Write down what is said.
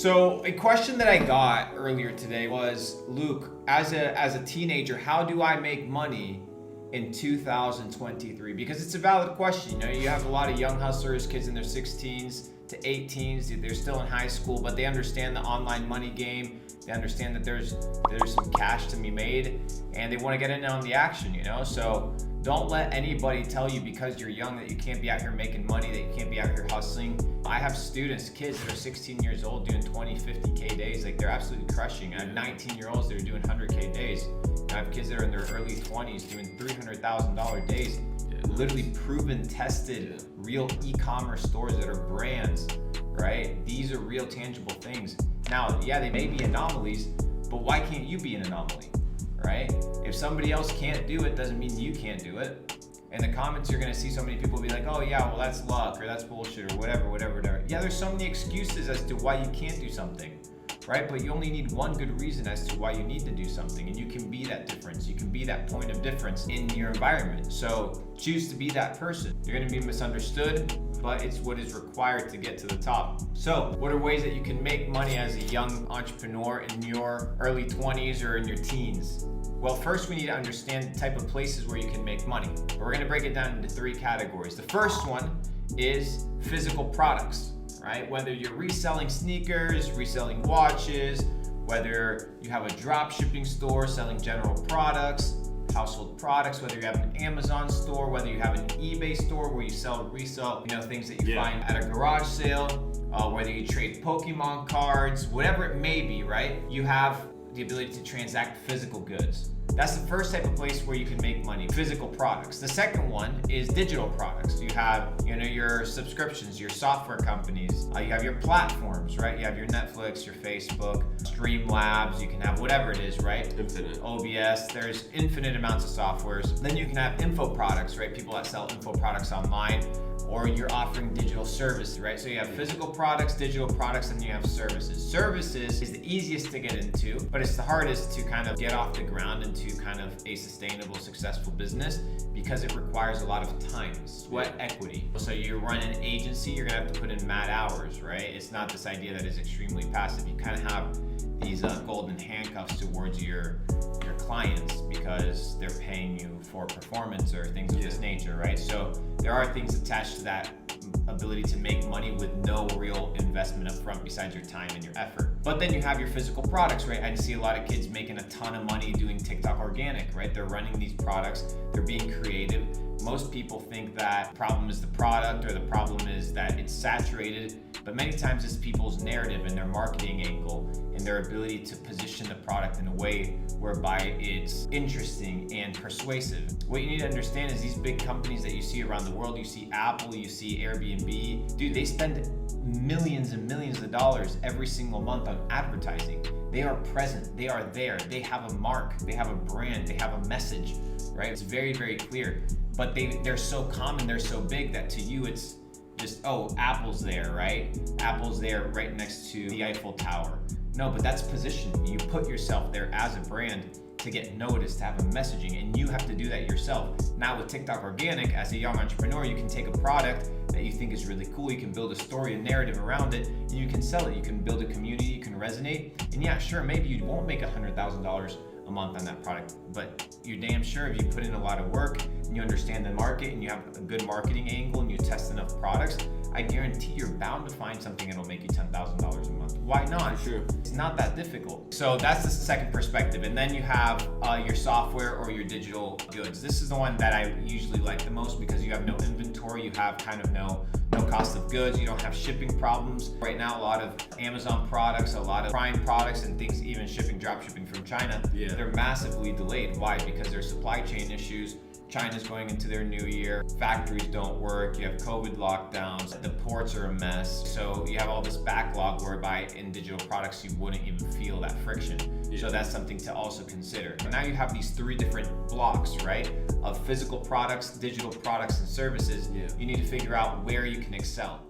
So a question that I got earlier today was, Luke, as a teenager, how do I make money in 2023? Because it's a valid question. You know, you have a lot of young hustlers, kids in their 16s to 18s, they're still in high school, but they understand the online money game. They understand that there's some cash to be made, and they want to get in on the action, you know? So don't let anybody tell you because you're young that you can't be out here making money, that you can't be out here hustling. I have students, kids that are 16 years old doing 20, 50K days, like they're absolutely crushing. I have 19-year-olds that are doing 100K days. I have kids that are in their early 20s doing $300,000 days. Literally proven, tested, real e-commerce stores that are brands, right? These are real tangible things. Now, yeah, they may be anomalies, but why can't you be an anomaly, right? If somebody else can't do it, doesn't mean you can't do it. In the comments, you're gonna see so many people be like, oh yeah, well that's luck, or that's bullshit, or whatever. Yeah, there's so many excuses as to why you can't do something, right? But you only need one good reason as to why you need to do something, and you can be that difference. You can be that point of difference in your environment. So choose to be that person. You're gonna be misunderstood, but it's what is required to get to the top. So what are ways that you can make money as a young entrepreneur in your early 20s or in your teens? Well, first we need to understand the type of places where you can make money. We're gonna break it down into 3 categories. The first one is physical products, right? Whether you're reselling sneakers, reselling watches, whether you have a drop shipping store selling general products, household products, whether you have an Amazon store, whether you have an eBay store where you resell, things that you find at a garage sale, whether you trade Pokemon cards, whatever it may be, right? You have the ability to transact physical goods. That's the first type of place where you can make money, physical products. The second one is digital products. You have, your subscriptions, your software companies, you have your platforms, right? You have your Netflix, your Facebook, Streamlabs, you can have whatever it is, right? Infinite. OBS, there's infinite amounts of softwares. Then you can have info products, right? People that sell info products online, or you're offering digital services, right? So you have physical products, digital products, and you have services. Services is the easiest to get into, but it's the hardest to kind of get off the ground into kind of a sustainable, successful business because it requires a lot of time, sweat equity. So you run an agency, you're gonna have to put in mad hours, right? It's not this idea that is extremely passive. You kind of have these golden handcuffs towards your clients because they're paying you for performance or things of this nature, right? So there are things attached to that ability to make money with no real investment up front besides your time and your effort. But then you have your physical products, right? I see a lot of kids making a ton of money doing TikTok organic, right? They're running these products, they're being creative. Most people think that the problem is the product or the problem is that it's saturated, but many times it's people's narrative and their marketing angle and their ability to position the product in a way whereby it's interesting and persuasive. What you need to understand is these big companies that you see around the world, you see Apple, you see Airbnb, dude, they spend millions and millions of dollars every single month on advertising. They are present, they are there, they have a mark, they have a brand, they have a message, right? It's very, very clear. But they're so common, they're so big that to you it's just, oh, Apple's there, right? Apple's there right next to the Eiffel Tower. No, but that's positioning. You put yourself there as a brand to get noticed, to have a messaging, and you have to do that yourself. Now with TikTok Organic, as a young entrepreneur, you can take a product that you think is really cool, you can build a story, a narrative around it, and you can sell it. You can build a community, you can resonate, and yeah, sure, maybe you won't make $100,000 a month on that product, but you're damn sure if you put in a lot of work and you understand the market and you have a good marketing angle and you test enough products, I guarantee you're bound to find something that'll make you $10,000 a month. Why not? For sure. It's not that difficult. So that's the second perspective. And then you have your software or your digital goods. This is the one that I usually like the most because you have no inventory, you have kind of no cost of goods, you don't have shipping problems. Right now, a lot of Amazon products, a lot of Prime products and things, even drop shipping from China, they're massively delayed. Why? Because there's supply chain issues. China's going into their new year, factories don't work, you have COVID lockdowns, the ports are a mess. So you have all this backlog whereby in digital products you wouldn't even feel that friction. So that's something to also consider. Now you have these 3 different blocks, right? Of physical products, digital products, and services. You need to figure out where you can excel.